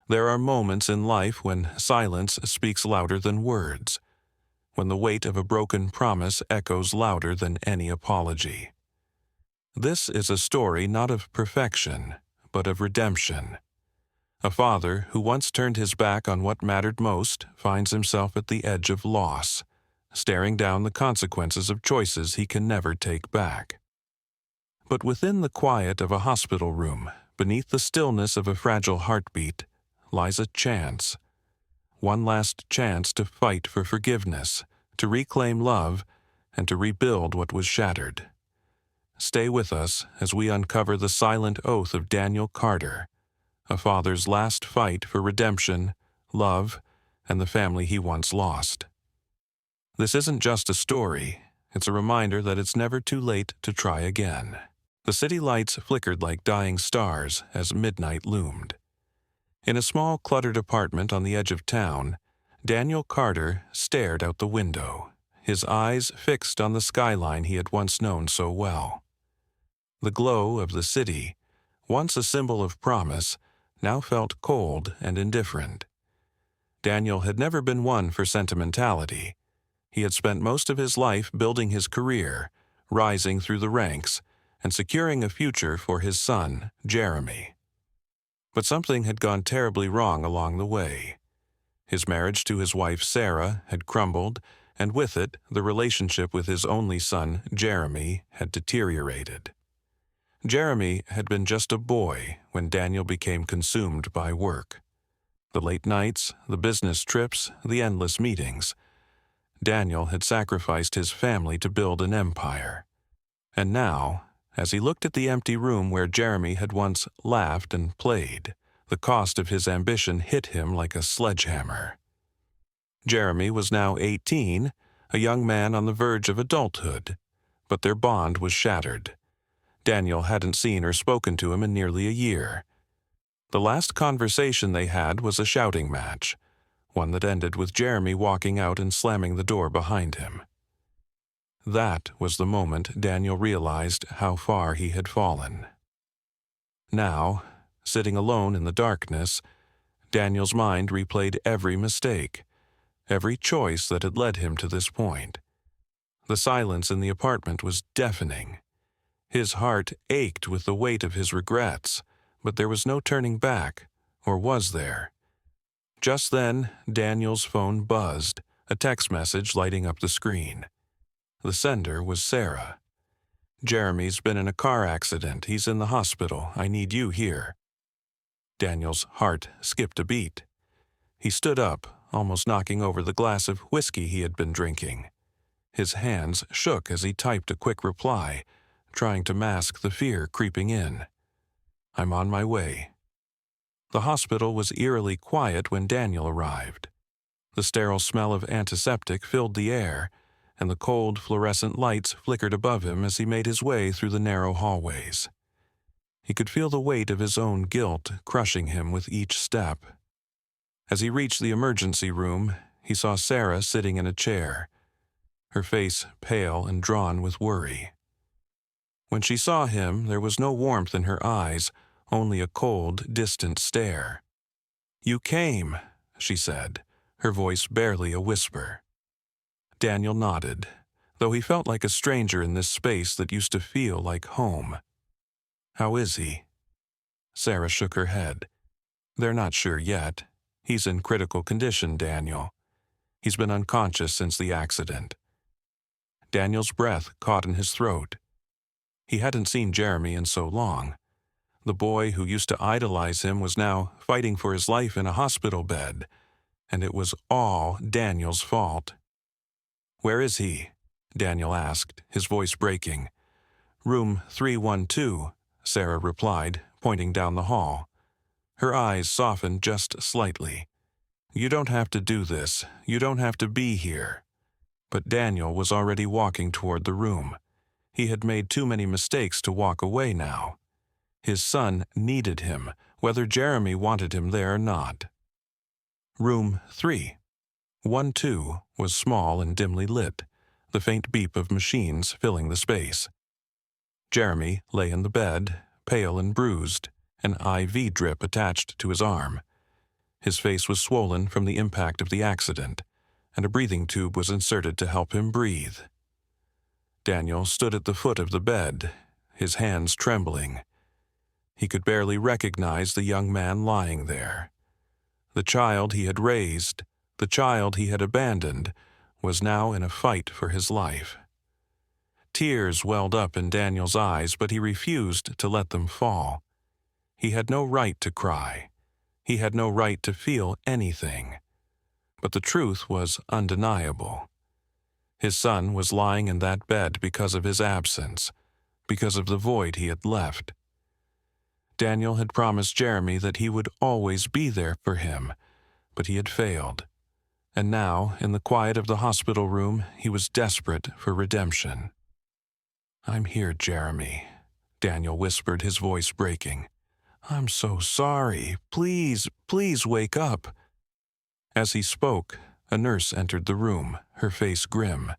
There are moments in life when silence speaks louder than words, when the weight of a broken promise echoes louder than any apology. This is a story not of perfection, but of redemption. A father who once turned his back on what mattered most finds himself at the edge of loss, staring down the consequences of choices he can never take back. But within the quiet of a hospital room, beneath the stillness of a fragile heartbeat, lies a chance. One last chance to fight for forgiveness, to reclaim love, and to rebuild what was shattered. Stay with us as we uncover the silent oath of Daniel Carter, a father's last fight for redemption, love, and the family he once lost. This isn't just a story, it's a reminder that it's never too late to try again. The city lights flickered like dying stars as midnight loomed. In a small, cluttered apartment on the edge of town, Daniel Carter stared out the window, his eyes fixed on the skyline he had once known so well. The glow of the city, once a symbol of promise, now felt cold and indifferent. Daniel had never been one for sentimentality. He had spent most of his life building his career, rising through the ranks, and securing a future for his son, Jeremy. But something had gone terribly wrong along the way. His marriage to his wife Sarah had crumbled, and with it, the relationship with his only son, Jeremy, had deteriorated. Jeremy had been just a boy when Daniel became consumed by work. The late nights, the business trips, the endless meetings. Daniel had sacrificed his family to build an empire. And now, as he looked at the empty room where Jeremy had once laughed and played, the cost of his ambition hit him like a sledgehammer. Jeremy was now 18, a young man on the verge of adulthood, but their bond was shattered. Daniel hadn't seen or spoken to him in nearly a year. The last conversation they had was a shouting match, one that ended with Jeremy walking out and slamming the door behind him. That was the moment Daniel realized how far he had fallen. Now, sitting alone in the darkness, Daniel's mind replayed every mistake, every choice that had led him to this point. The silence in the apartment was deafening. His heart ached with the weight of his regrets, but there was no turning back, or was there? Just then, Daniel's phone buzzed, a text message lighting up the screen. The sender was Sarah. "Jeremy's been in a car accident. He's in the hospital. I need you here." Daniel's heart skipped a beat. He stood up, almost knocking over the glass of whiskey he had been drinking. His hands shook as he typed a quick reply, trying to mask the fear creeping in. "I'm on my way." The hospital was eerily quiet when Daniel arrived. The sterile smell of antiseptic filled the air, and the cold fluorescent lights flickered above him as he made his way through the narrow hallways. He could feel the weight of his own guilt crushing him with each step. As he reached the emergency room, he saw Sarah sitting in a chair, her face pale and drawn with worry. When she saw him, there was no warmth in her eyes, only a cold, distant stare. "You came," she said, her voice barely a whisper. Daniel nodded, though he felt like a stranger in this space that used to feel like home. "How is he?" Sarah shook her head. "They're not sure yet. He's in critical condition, Daniel. He's been unconscious since the accident." Daniel's breath caught in his throat. He hadn't seen Jeremy in so long. The boy who used to idolize him was now fighting for his life in a hospital bed, and it was all Daniel's fault. "Where is he?" Daniel asked, his voice breaking. "Room 312, Sarah replied, pointing down the hall. Her eyes softened just slightly. "You don't have to do this. You don't have to be here." But Daniel was already walking toward the room. He had made too many mistakes to walk away now. His son needed him, whether Jeremy wanted him there or not. Room 312 was small and dimly lit, the faint beep of machines filling the space. Jeremy lay in the bed, pale and bruised, an IV drip attached to his arm. His face was swollen from the impact of the accident, and a breathing tube was inserted to help him breathe. Daniel stood at the foot of the bed, his hands trembling. He could barely recognize the young man lying there. The child he had raised, the child he had abandoned, was now in a fight for his life. Tears welled up in Daniel's eyes, but he refused to let them fall. He had no right to cry. He had no right to feel anything. But the truth was undeniable. His son was lying in that bed because of his absence, because of the void he had left. Daniel had promised Jeremy that he would always be there for him, but he had failed. And now, in the quiet of the hospital room, he was desperate for redemption. "I'm here, Jeremy," Daniel whispered, his voice breaking. "I'm so sorry. Please, please wake up." As he spoke, a nurse entered the room, her face grim.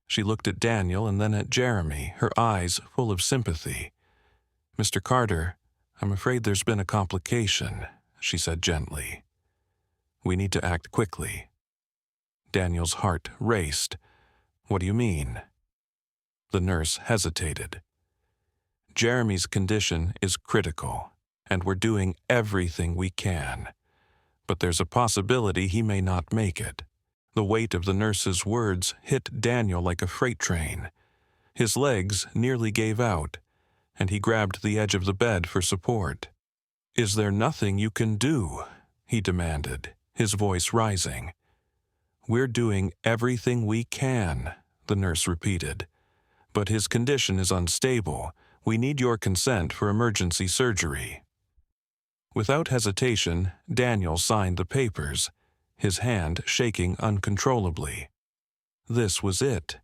She looked at Daniel and then at Jeremy, her eyes full of sympathy. "Mr. Carter, I'm afraid there's been a complication," she said gently. "We need to act quickly." Daniel's heart raced. "What do you mean?" The nurse hesitated. "Jeremy's condition is critical, and we're doing everything we can. But there's a possibility he may not make it." The weight of the nurse's words hit Daniel like a freight train. His legs nearly gave out, and he grabbed the edge of the bed for support. "Is there nothing you can do?" he demanded, his voice rising. "We're doing everything we can," the nurse repeated. "But his condition is unstable. We need your consent for emergency surgery." Without hesitation, Daniel signed the papers, his hand shaking uncontrollably. This was it.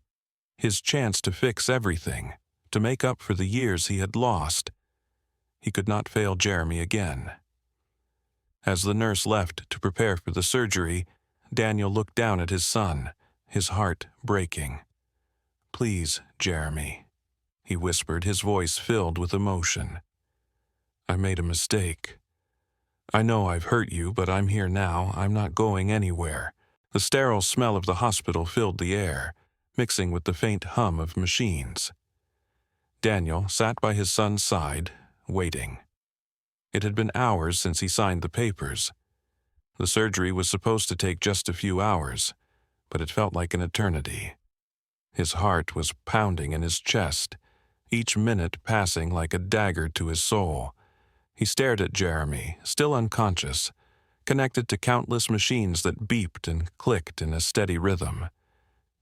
His chance to fix everything, to make up for the years he had lost. He could not fail Jeremy again. As the nurse left to prepare for the surgery, Daniel looked down at his son, his heart breaking. "Please, Jeremy," he whispered, his voice filled with emotion. "I made a mistake. I know I've hurt you, but I'm here now. I'm not going anywhere." The sterile smell of the hospital filled the air, mixing with the faint hum of machines. Daniel sat by his son's side, waiting. It had been hours since he signed the papers. The surgery was supposed to take just a few hours, but it felt like an eternity. His heart was pounding in his chest, each minute passing like a dagger to his soul. He stared at Jeremy, still unconscious, connected to countless machines that beeped and clicked in a steady rhythm.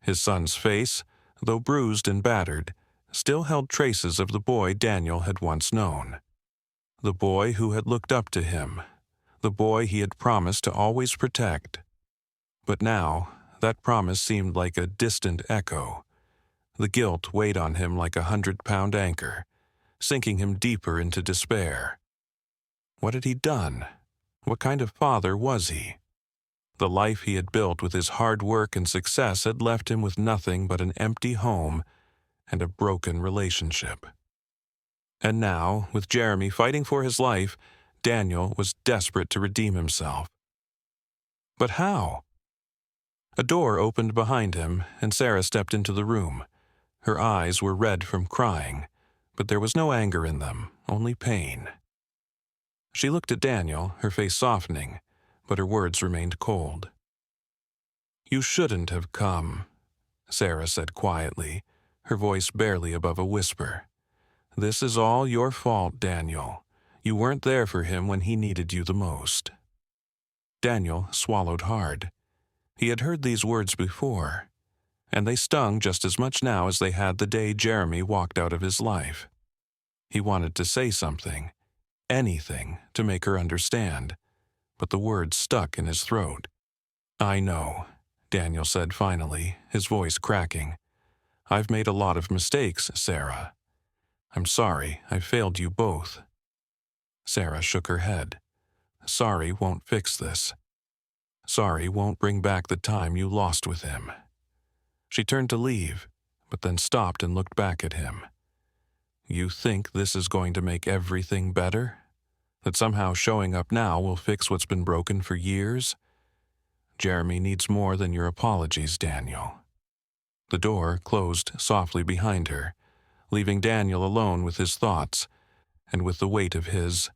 His son's face, though bruised and battered, still held traces of the boy Daniel had once known. The boy who had looked up to him, the boy he had promised to always protect. But now, that promise seemed like a distant echo. The guilt weighed on him like 100-pound anchor, sinking him deeper into despair. What had he done? What kind of father was he? The life he had built with his hard work and success had left him with nothing but an empty home and a broken relationship. And now, with Jeremy fighting for his life, Daniel was desperate to redeem himself. But how? A door opened behind him, and Sarah stepped into the room. Her eyes were red from crying, but there was no anger in them, only pain. She looked at Daniel, her face softening, but her words remained cold. "You shouldn't have come," Sarah said quietly, her voice barely above a whisper. "This is all your fault, Daniel. You weren't there for him when he needed you the most." Daniel swallowed hard. He had heard these words before, and they stung just as much now as they had the day Jeremy walked out of his life. He wanted to say something, anything, to make her understand, but the words stuck in his throat. "I know," Daniel said finally, his voice cracking. "I've made a lot of mistakes, Sarah. I'm sorry I failed you both." Sarah shook her head. "Sorry won't fix this. Sorry won't bring back the time you lost with him." She turned to leave, but then stopped and looked back at him. "You think this is going to make everything better?" That somehow showing up now will fix what's been broken for years? Jeremy needs more than your apologies, Daniel. The door closed softly behind her, leaving Daniel alone with his thoughts and with the weight of his.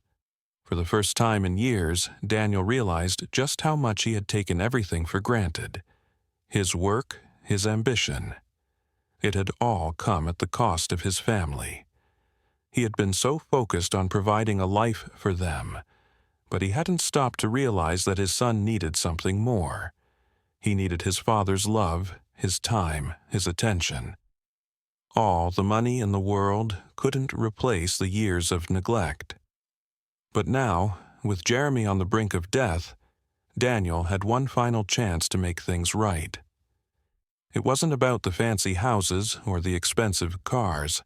For the first time in years, Daniel realized just how much he had taken everything for granted. His work, his ambition. It had all come at the cost of his family. He had been so focused on providing a life for them, but he hadn't stopped to realize that his son needed something more. He needed his father's love, his time, his attention. All the money in the world couldn't replace the years of neglect. But now, with Jeremy on the brink of death, Daniel had one final chance to make things right. It wasn't about the fancy houses or the expensive cars.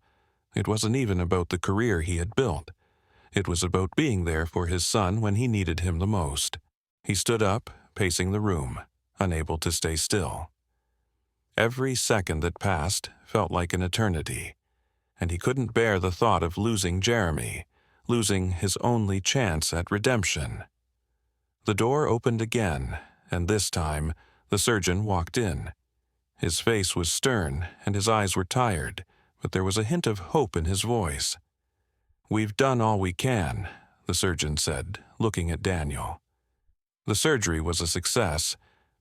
It wasn't even about the career he had built. It was about being there for his son when he needed him the most. He stood up, pacing the room, unable to stay still. Every second that passed felt like an eternity, and he couldn't bear the thought of losing Jeremy, losing his only chance at redemption. The door opened again, and this time the surgeon walked in. His face was stern, and his eyes were tired, but there was a hint of hope in his voice. "We've done all we can," the surgeon said, looking at Daniel. "The surgery was a success,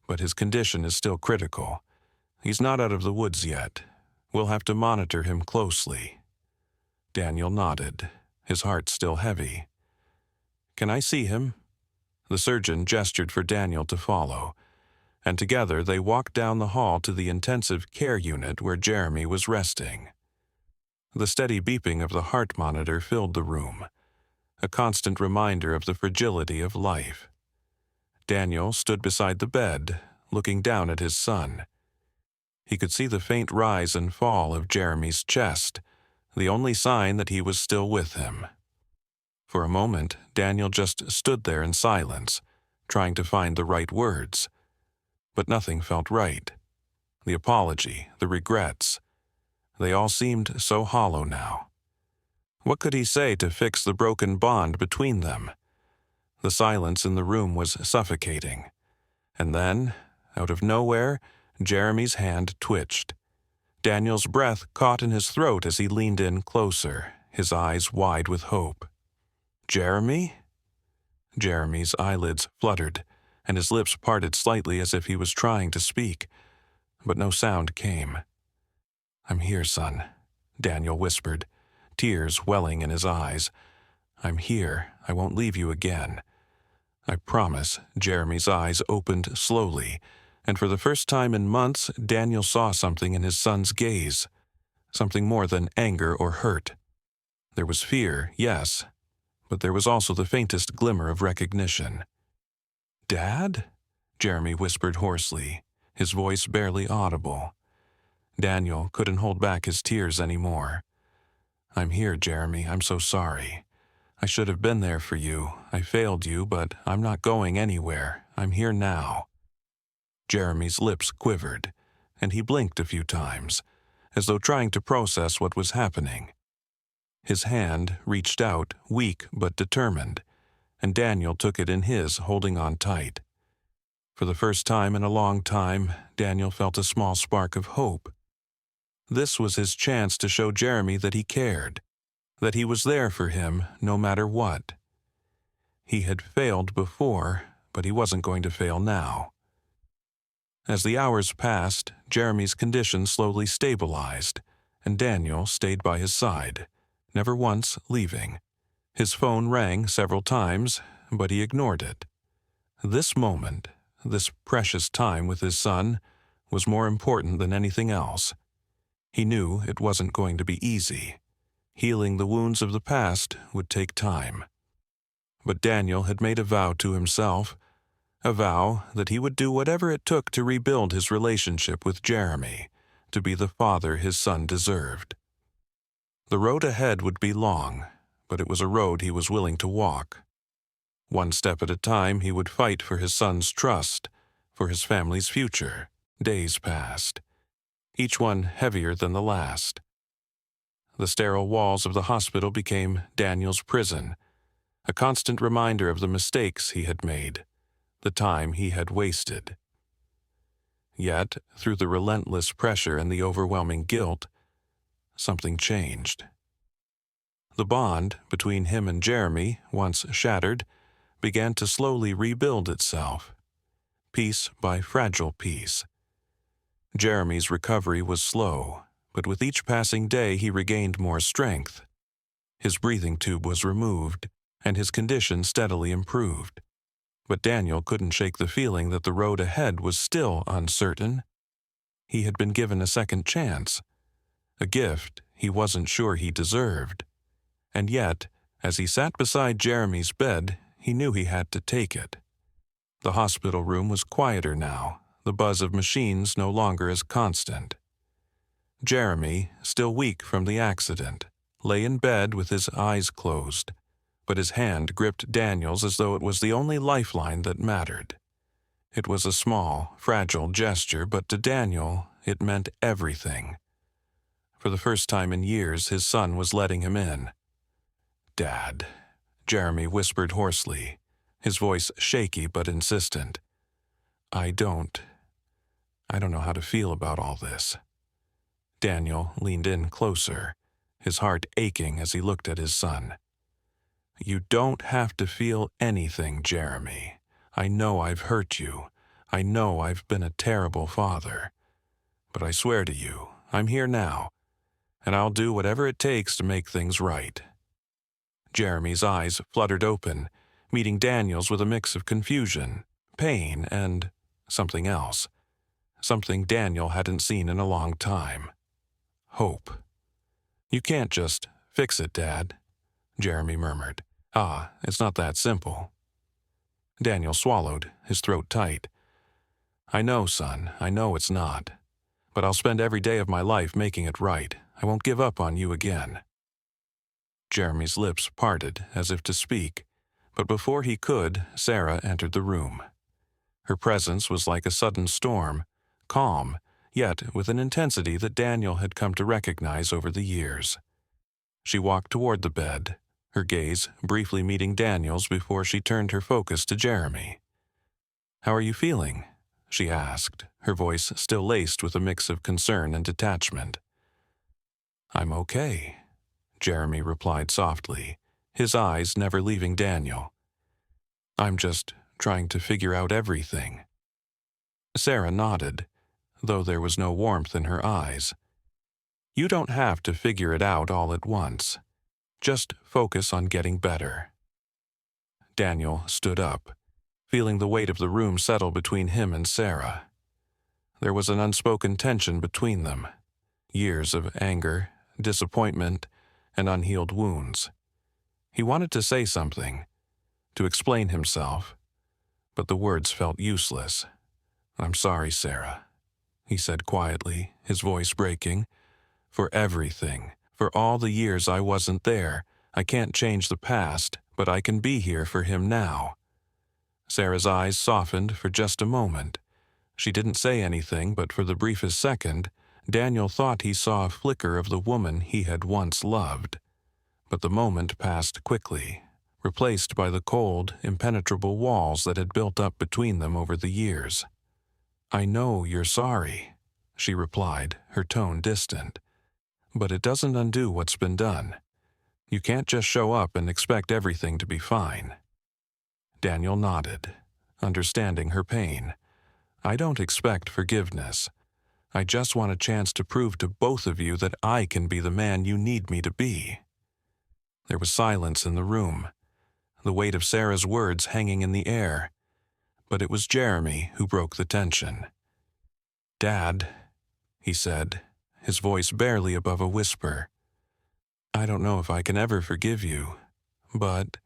but his condition is still critical. He's not out of the woods yet. We'll have to monitor him closely." Daniel nodded, his heart still heavy. "Can I see him?" The surgeon gestured for Daniel to follow, and together they walked down the hall to the intensive care unit where Jeremy was resting. The steady beeping of the heart monitor filled the room, a constant reminder of the fragility of life. Daniel stood beside the bed, looking down at his son. He could see the faint rise and fall of Jeremy's chest, the only sign that he was still with him. For a moment, Daniel just stood there in silence, trying to find the right words. But nothing felt right. The apology, the regrets, they all seemed so hollow now. What could he say to fix the broken bond between them? The silence in the room was suffocating. And then, out of nowhere, Jeremy's hand twitched. Daniel's breath caught in his throat as he leaned in closer, his eyes wide with hope. "Jeremy?" Jeremy's eyelids fluttered, and his lips parted slightly as if he was trying to speak, but no sound came. "I'm here, son," Daniel whispered, tears welling in his eyes. "I'm here. I won't leave you again. I promise." Jeremy's eyes opened slowly, and for the first time in months, Daniel saw something in his son's gaze, something more than anger or hurt. There was fear, yes, but there was also the faintest glimmer of recognition. "Dad?" Jeremy whispered hoarsely, his voice barely audible. Daniel couldn't hold back his tears anymore. "I'm here, Jeremy. I'm so sorry. I should have been there for you. I failed you, but I'm not going anywhere. I'm here now." Jeremy's lips quivered, and he blinked a few times, as though trying to process what was happening. His hand reached out, weak but determined, and Daniel took it in his, holding on tight. For the first time in a long time, Daniel felt a small spark of hope. This was his chance to show Jeremy that he cared, that he was there for him no matter what. He had failed before, but he wasn't going to fail now. As the hours passed, Jeremy's condition slowly stabilized, and Daniel stayed by his side, never once leaving. His phone rang several times, but he ignored it. This moment, this precious time with his son, was more important than anything else. He knew it wasn't going to be easy. Healing the wounds of the past would take time. But Daniel had made a vow to himself, a vow that he would do whatever it took to rebuild his relationship with Jeremy, to be the father his son deserved. The road ahead would be long, but it was a road he was willing to walk. One step at a time, he would fight for his son's trust, for his family's future. Days passed, each one heavier than the last. The sterile walls of the hospital became Daniel's prison. a constant reminder of the mistakes he had made, the time he had wasted. Yet, through the relentless pressure and the overwhelming guilt, something changed. The bond between him and Jeremy, once shattered, began to slowly rebuild itself, piece by fragile piece. Jeremy's recovery was slow, but with each passing day he regained more strength. His breathing tube was removed, and his condition steadily improved. But Daniel couldn't shake the feeling that the road ahead was still uncertain. He had been given a second chance, a gift he wasn't sure he deserved. And yet, as he sat beside Jeremy's bed, he knew he had to take it. The hospital room was quieter now, the buzz of machines no longer as constant. Jeremy, still weak from the accident, lay in bed with his eyes closed, but his hand gripped Daniel's as though it was the only lifeline that mattered. It was a small, fragile gesture, but to Daniel it meant everything. For the first time in years, his son was letting him in. "Dad," Jeremy whispered hoarsely, his voice shaky but insistent. I don't know how to feel about all this." Daniel leaned in closer, his heart aching as he looked at his son. "You don't have to feel anything, Jeremy. I know I've hurt you. I know I've been a terrible father. But I swear to you, I'm here now, and I'll do whatever it takes to make things right." Jeremy's eyes fluttered open, meeting Daniel's with a mix of confusion, pain, and something else. Something Daniel hadn't seen in a long time. Hope. "You can't just fix it, Dad," Jeremy murmured. It's not that simple." Daniel swallowed, his throat tight. "I know, son, I know it's not. But I'll spend every day of my life making it right. I won't give up on you again." Jeremy's lips parted as if to speak, but before he could, Sarah entered the room. Her presence was like a sudden storm, calm, yet with an intensity that Daniel had come to recognize over the years. She walked toward the bed, her gaze briefly meeting Daniel's before she turned her focus to Jeremy. "How are you feeling?" she asked, her voice still laced with a mix of concern and detachment. "I'm okay," Jeremy replied softly, his eyes never leaving Daniel. "I'm just trying to figure out everything." Sarah nodded, though there was no warmth in her eyes. "You don't have to figure it out all at once. Just focus on getting better." Daniel stood up, feeling the weight of the room settle between him and Sarah. There was an unspoken tension between them, years of anger, disappointment, and unhealed wounds. He wanted to say something, to explain himself, but the words felt useless. "I'm sorry, Sarah," he said quietly, his voice breaking. "For everything, for all the years I wasn't there. I can't change the past, but I can be here for him now." Sarah's eyes softened for just a moment. She didn't say anything, but for the briefest second, Daniel thought he saw a flicker of the woman he had once loved. But the moment passed quickly, replaced by the cold, impenetrable walls that had built up between them over the years. "I know you're sorry," she replied, her tone distant. "But it doesn't undo what's been done. You can't just show up and expect everything to be fine." Daniel nodded, understanding her pain. "I don't expect forgiveness. I just want a chance to prove to both of you that I can be the man you need me to be." There was silence in the room, the weight of Sarah's words hanging in the air. But it was Jeremy who broke the tension. "Dad," he said, his voice barely above a whisper. "I don't know if I can ever forgive you, but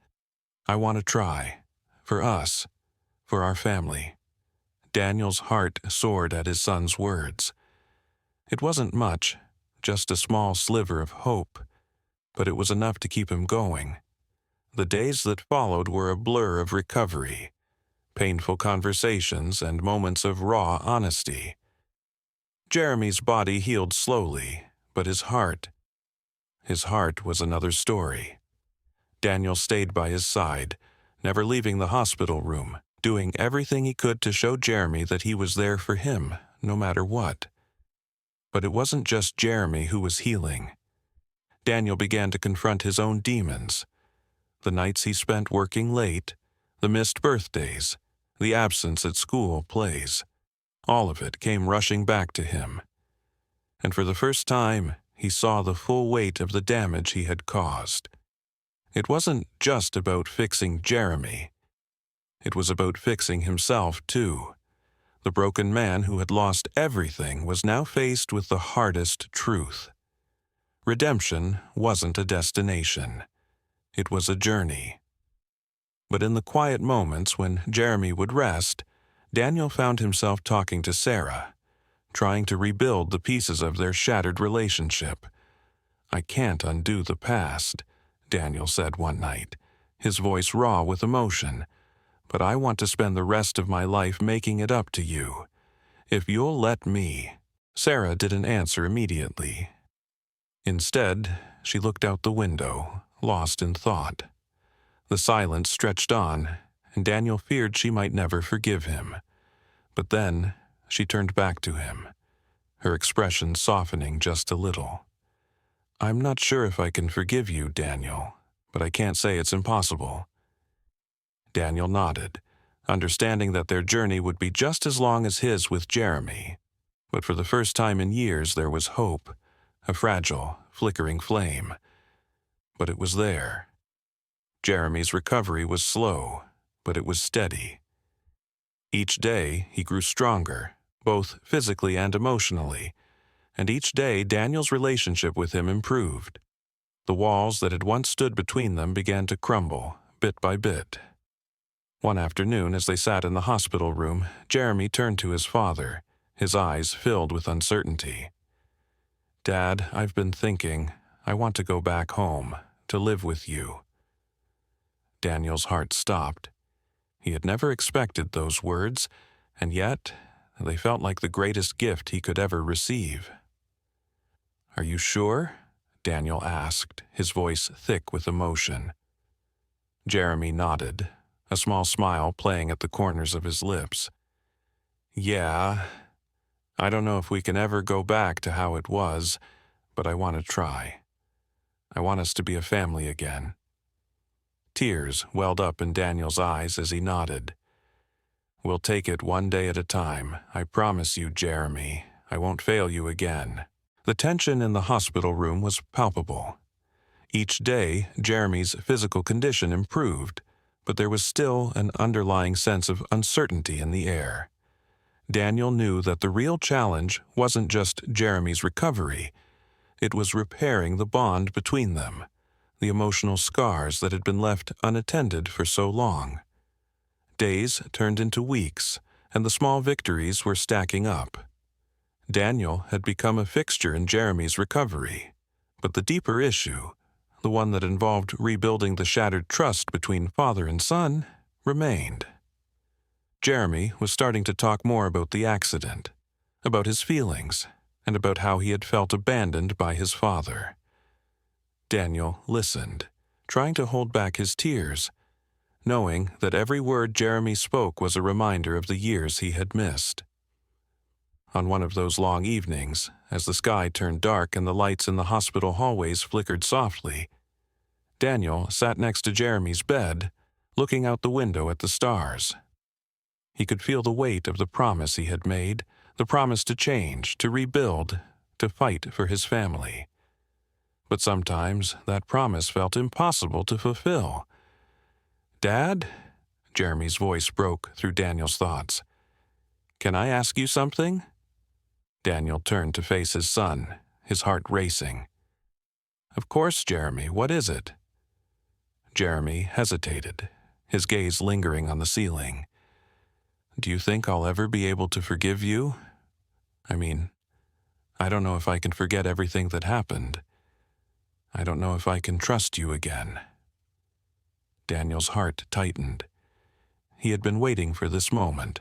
I want to try. For us, for our family." Daniel's heart soared at his son's words. It wasn't much, just a small sliver of hope, but it was enough to keep him going. The days that followed were a blur of recovery, painful conversations and moments of raw honesty. Jeremy's body healed slowly, but his heart was another story. Daniel stayed by his side, never leaving the hospital room, doing everything he could to show Jeremy that he was there for him, no matter what. But it wasn't just Jeremy who was healing. Daniel began to confront his own demons. The nights he spent working late, the missed birthdays, the absence at school plays, all of it came rushing back to him. And for the first time, he saw the full weight of the damage he had caused. It wasn't just about fixing Jeremy. It was about fixing himself, too. The broken man who had lost everything was now faced with the hardest truth. Redemption wasn't a destination. It was a journey. But in the quiet moments when Jeremy would rest, Daniel found himself talking to Sarah, trying to rebuild the pieces of their shattered relationship. "I can't undo the past," Daniel said one night, his voice raw with emotion, "but I want to spend the rest of my life making it up to you. If you'll let me." Sarah didn't answer immediately. Instead, she looked out the window, lost in thought. The silence stretched on, and Daniel feared she might never forgive him. But then, she turned back to him, her expression softening just a little. "I'm not sure if I can forgive you, Daniel, but I can't say it's impossible." Daniel nodded, understanding that their journey would be just as long as his with Jeremy. But for the first time in years there was hope, a fragile, flickering flame. But it was there. Jeremy's recovery was slow, but it was steady. Each day he grew stronger, both physically and emotionally, and each day Daniel's relationship with him improved. The walls that had once stood between them began to crumble, bit by bit. One afternoon, as they sat in the hospital room, Jeremy turned to his father, his eyes filled with uncertainty. "Dad, I've been thinking, I want to go back home, to live with you." Daniel's heart stopped. He had never expected those words, and yet they felt like the greatest gift he could ever receive. "Are you sure?" Daniel asked, his voice thick with emotion. Jeremy nodded, a small smile playing at the corners of his lips. "Yeah, I don't know if we can ever go back to how it was, but I want to try. I want us to be a family again." Tears welled up in Daniel's eyes as he nodded. "We'll take it one day at a time. I promise you, Jeremy. I won't fail you again." The tension in the hospital room was palpable. Each day, Jeremy's physical condition improved, but there was still an underlying sense of uncertainty in the air. Daniel knew that the real challenge wasn't just Jeremy's recovery. It was repairing the bond between them, the emotional scars that had been left unattended for so long. Days turned into weeks, and the small victories were stacking up. Daniel had become a fixture in Jeremy's recovery, but the deeper issue, the one that involved rebuilding the shattered trust between father and son, remained. Jeremy was starting to talk more about the accident, about his feelings, and about how he had felt abandoned by his father. Daniel listened, trying to hold back his tears, knowing that every word Jeremy spoke was a reminder of the years he had missed. On one of those long evenings, as the sky turned dark and the lights in the hospital hallways flickered softly, Daniel sat next to Jeremy's bed, looking out the window at the stars. He could feel the weight of the promise he had made, the promise to change, to rebuild, to fight for his family. But sometimes that promise felt impossible to fulfill. "Dad?" Jeremy's voice broke through Daniel's thoughts. "Can I ask you something?" Daniel turned to face his son, his heart racing. "Of course, Jeremy, what is it?" Jeremy hesitated, his gaze lingering on the ceiling. "Do you think I'll ever be able to forgive you? I mean, I don't know if I can forget everything that happened. I don't know if I can trust you again." Daniel's heart tightened. He had been waiting for this moment,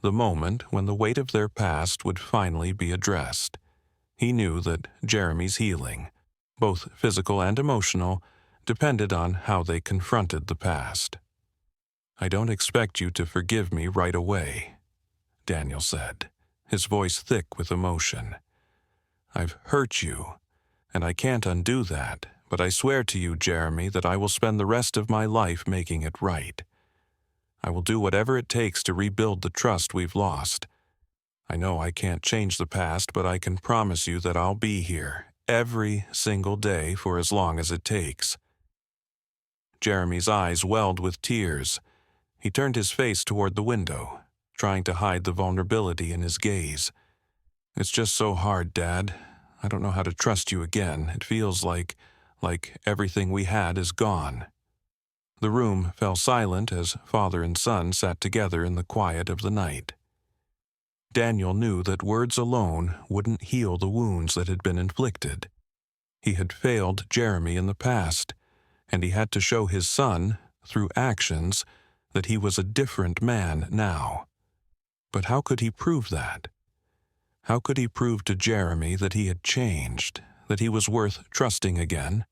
the moment when the weight of their past would finally be addressed. He knew that Jeremy's healing, both physical and emotional, depended on how they confronted the past. "I don't expect you to forgive me right away," Daniel said, his voice thick with emotion. "I've hurt you, and I can't undo that, but I swear to you, Jeremy, that I will spend the rest of my life making it right. I will do whatever it takes to rebuild the trust we've lost. I know I can't change the past, but I can promise you that I'll be here every single day for as long as it takes." Jeremy's eyes welled with tears. He turned his face toward the window, trying to hide the vulnerability in his gaze. "It's just so hard, Dad. I don't know how to trust you again. It feels like everything we had is gone." The room fell silent as father and son sat together in the quiet of the night. Daniel knew that words alone wouldn't heal the wounds that had been inflicted. He had failed Jeremy in the past, and he had to show his son, through actions, that he was a different man now. But how could he prove that? How could he prove to Jeremy that he had changed, that he was worth trusting again?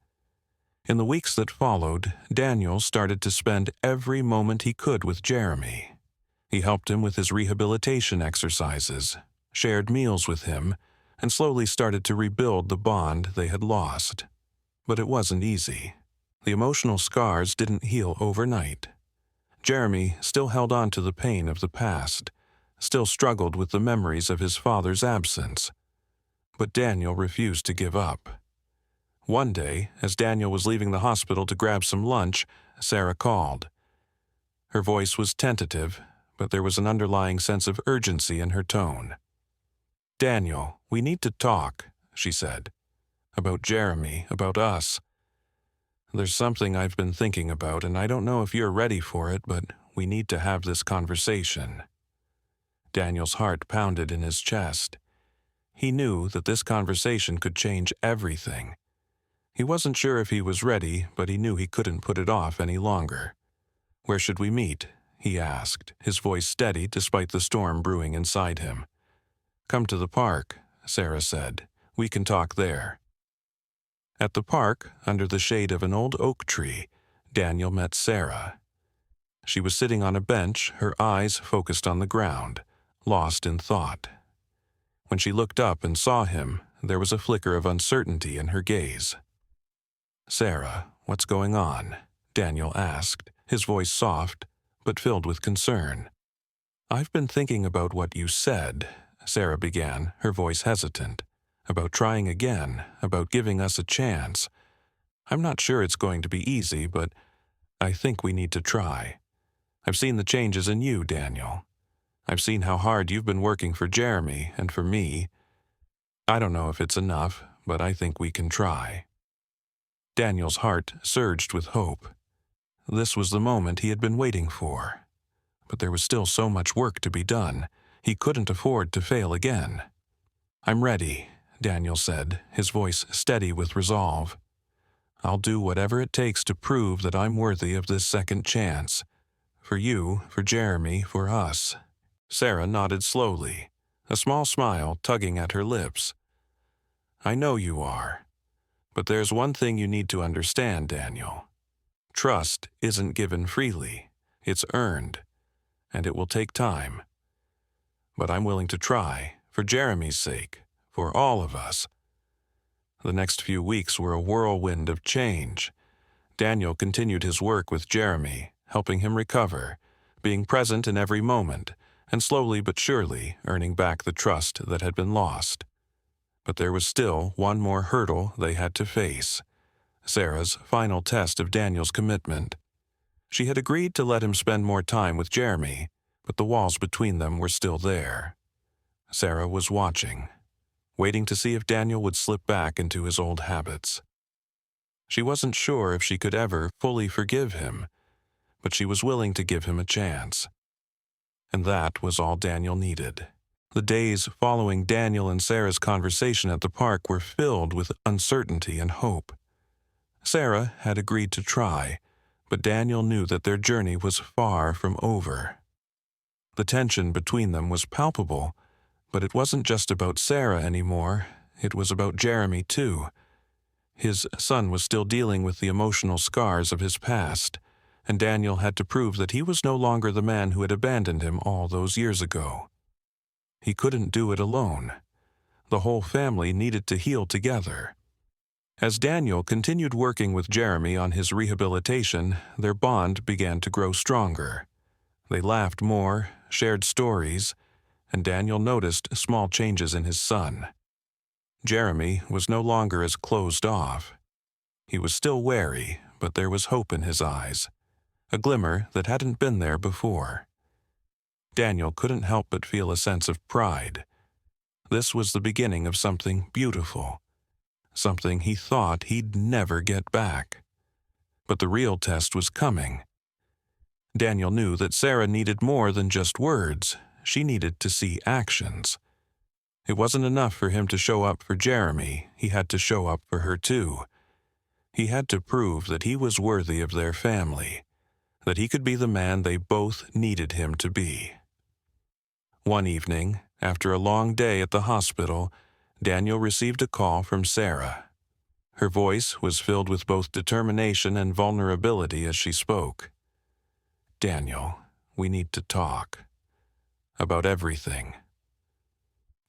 In the weeks that followed, Daniel started to spend every moment he could with Jeremy. He helped him with his rehabilitation exercises, shared meals with him, and slowly started to rebuild the bond they had lost. But it wasn't easy. The emotional scars didn't heal overnight. Jeremy still held on to the pain of the past, still struggled with the memories of his father's absence. But Daniel refused to give up. One day, as Daniel was leaving the hospital to grab some lunch, Sarah called. Her voice was tentative, but there was an underlying sense of urgency in her tone. "Daniel, we need to talk," she said. "About Jeremy, about us. There's something I've been thinking about, and I don't know if you're ready for it, but we need to have this conversation." Daniel's heart pounded in his chest. He knew that this conversation could change everything. He wasn't sure if he was ready, but he knew he couldn't put it off any longer. "Where should we meet?" he asked, his voice steady despite the storm brewing inside him. "Come to the park," Sarah said. "We can talk there." At the park, under the shade of an old oak tree, Daniel met Sarah. She was sitting on a bench, her eyes focused on the ground, lost in thought. When she looked up and saw him, there was a flicker of uncertainty in her gaze. "Sarah, what's going on?" Daniel asked, his voice soft, but filled with concern. "I've been thinking about what you said," Sarah began, her voice hesitant, "about trying again, about giving us a chance. I'm not sure it's going to be easy, but I think we need to try. I've seen the changes in you, Daniel. I've seen how hard you've been working for Jeremy and for me. I don't know if it's enough, but I think we can try." Daniel's heart surged with hope. This was the moment he had been waiting for. But there was still so much work to be done. He couldn't afford to fail again. "I'm ready," Daniel said, his voice steady with resolve. "I'll do whatever it takes to prove that I'm worthy of this second chance. For you, for Jeremy, for us." Sarah nodded slowly, a small smile tugging at her lips. "I know you are. But there's one thing you need to understand, Daniel. Trust isn't given freely. It's earned, and it will take time. But I'm willing to try, for Jeremy's sake, for all of us." The next few weeks were a whirlwind of change. Daniel continued his work with Jeremy, helping him recover, being present in every moment, and slowly but surely earning back the trust that had been lost. But there was still one more hurdle they had to face: Sarah's final test of Daniel's commitment. She had agreed to let him spend more time with Jeremy, but the walls between them were still there. Sarah was watching, waiting to see if Daniel would slip back into his old habits. She wasn't sure if she could ever fully forgive him, but she was willing to give him a chance. And that was all Daniel needed. The days following Daniel and Sarah's conversation at the park were filled with uncertainty and hope. Sarah had agreed to try, but Daniel knew that their journey was far from over. The tension between them was palpable, but it wasn't just about Sarah anymore, it was about Jeremy too. His son was still dealing with the emotional scars of his past, and Daniel had to prove that he was no longer the man who had abandoned him all those years ago. He couldn't do it alone. The whole family needed to heal together. As Daniel continued working with Jeremy on his rehabilitation, their bond began to grow stronger. They laughed more, shared stories, and Daniel noticed small changes in his son. Jeremy was no longer as closed off. He was still wary, but there was hope in his eyes, a glimmer that hadn't been there before. Daniel couldn't help but feel a sense of pride. This was the beginning of something beautiful, something he thought he'd never get back. But the real test was coming. Daniel knew that Sarah needed more than just words. She needed to see actions. It wasn't enough for him to show up for Jeremy. He had to show up for her too. He had to prove that he was worthy of their family, that he could be the man they both needed him to be. One evening, after a long day at the hospital, Daniel received a call from Sarah. Her voice was filled with both determination and vulnerability as she spoke. "Daniel, we need to talk. About everything."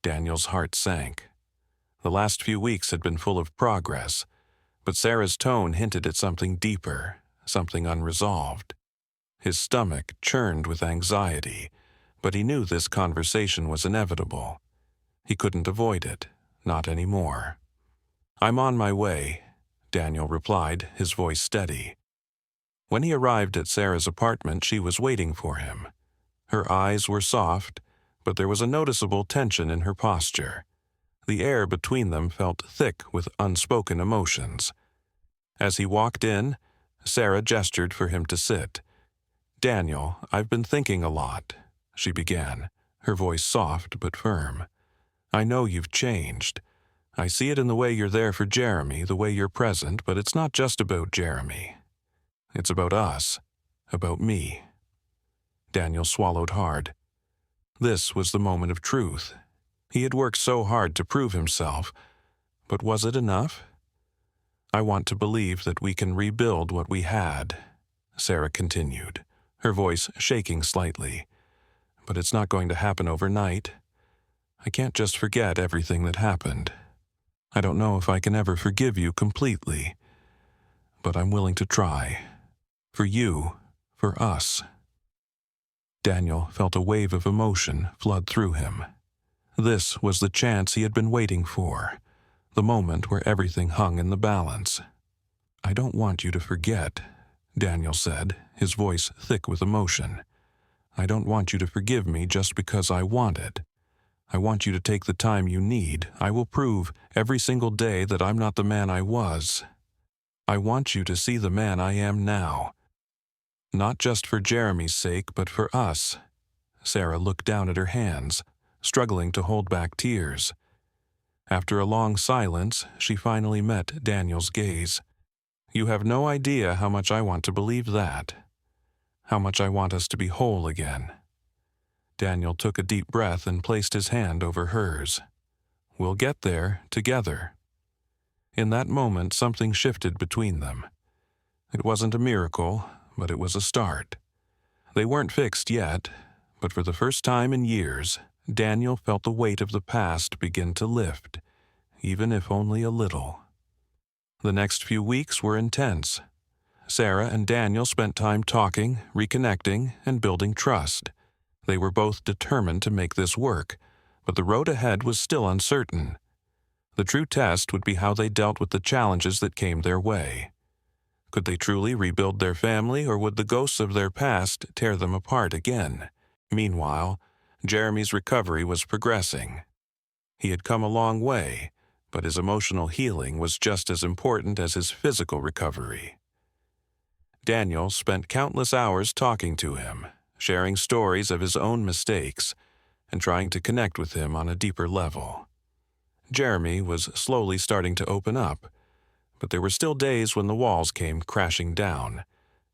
Daniel's heart sank. The last few weeks had been full of progress, but Sarah's tone hinted at something deeper, something unresolved. His stomach churned with anxiety, but he knew this conversation was inevitable. He couldn't avoid it, not anymore. "I'm on my way," Daniel replied, his voice steady. When he arrived at Sarah's apartment, she was waiting for him. Her eyes were soft, but there was a noticeable tension in her posture. The air between them felt thick with unspoken emotions. As he walked in, Sarah gestured for him to sit. "Daniel, I've been thinking a lot," she began, her voice soft but firm. "I know you've changed. I see it in the way you're there for Jeremy, the way you're present, but it's not just about Jeremy. It's about us, about me." Daniel swallowed hard. This was the moment of truth. He had worked so hard to prove himself, but was it enough? "I want to believe that we can rebuild what we had," Sarah continued, her voice shaking slightly. "But it's not going to happen overnight. I can't just forget everything that happened. I don't know if I can ever forgive you completely, but I'm willing to try. For you, for us." Daniel felt a wave of emotion flood through him. This was the chance he had been waiting for, the moment where everything hung in the balance. "I don't want you to forget," Daniel said, his voice thick with emotion. "I don't want you to forgive me just because I want it. I want you to take the time you need. I will prove every single day that I'm not the man I was. I want you to see the man I am now. Not just for Jeremy's sake, but for us." Sarah looked down at her hands, struggling to hold back tears. After a long silence, she finally met Daniel's gaze. "You have no idea how much I want to believe that. How much I want us to be whole again." Daniel took a deep breath and placed his hand over hers. "We'll get there, together." In that moment, something shifted between them. It wasn't a miracle, but it was a start. They weren't fixed yet, but for the first time in years, Daniel felt the weight of the past begin to lift, even if only a little. The next few weeks were intense. Sarah and Daniel spent time talking, reconnecting, and building trust. They were both determined to make this work, but the road ahead was still uncertain. The true test would be how they dealt with the challenges that came their way. Could they truly rebuild their family, or would the ghosts of their past tear them apart again? Meanwhile, Jeremy's recovery was progressing. He had come a long way, but his emotional healing was just as important as his physical recovery. Daniel spent countless hours talking to him, sharing stories of his own mistakes, and trying to connect with him on a deeper level. Jeremy was slowly starting to open up, but there were still days when the walls came crashing down,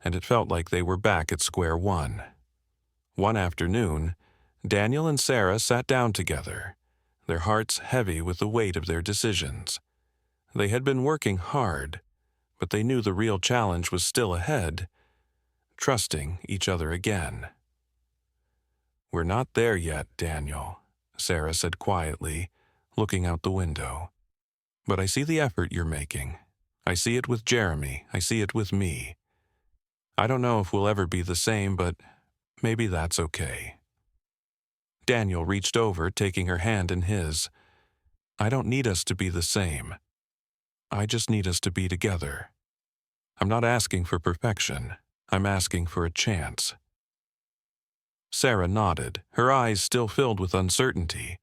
and it felt like they were back at square one. One afternoon, Daniel and Sarah sat down together, their hearts heavy with the weight of their decisions. They had been working hard, but they knew the real challenge was still ahead, trusting each other again. "We're not there yet, Daniel," Sarah said quietly, looking out the window. "But I see the effort you're making. I see it with Jeremy. I see it with me. I don't know if we'll ever be the same, but maybe that's okay." Daniel reached over, taking her hand in his. "I don't need us to be the same. I just need us to be together. I'm not asking for perfection. I'm asking for a chance." Sarah nodded, her eyes still filled with uncertainty,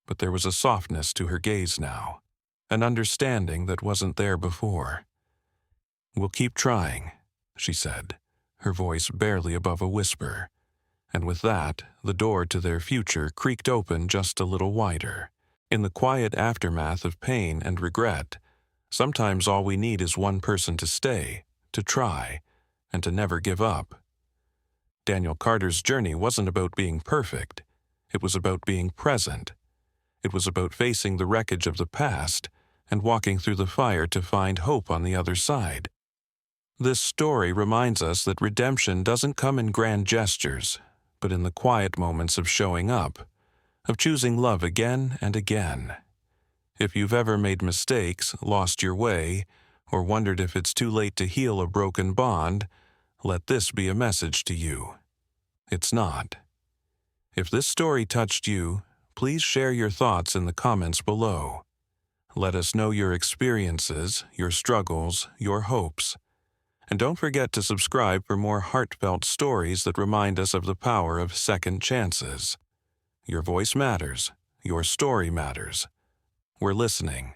but there was a softness to her gaze now, an understanding that wasn't there before. "We'll keep trying," she said, her voice barely above a whisper, and with that, the door to their future creaked open just a little wider. In the quiet aftermath of pain and regret, sometimes all we need is one person to stay, to try, and to never give up. Daniel Carter's journey wasn't about being perfect. It was about being present. It was about facing the wreckage of the past and walking through the fire to find hope on the other side. This story reminds us that redemption doesn't come in grand gestures, but in the quiet moments of showing up, of choosing love again and again. If you've ever made mistakes, lost your way, or wondered if it's too late to heal a broken bond, let this be a message to you. It's not. If this story touched you, please share your thoughts in the comments below. Let us know your experiences, your struggles, your hopes. And don't forget to subscribe for more heartfelt stories that remind us of the power of second chances. Your voice matters. Your story matters. We're listening.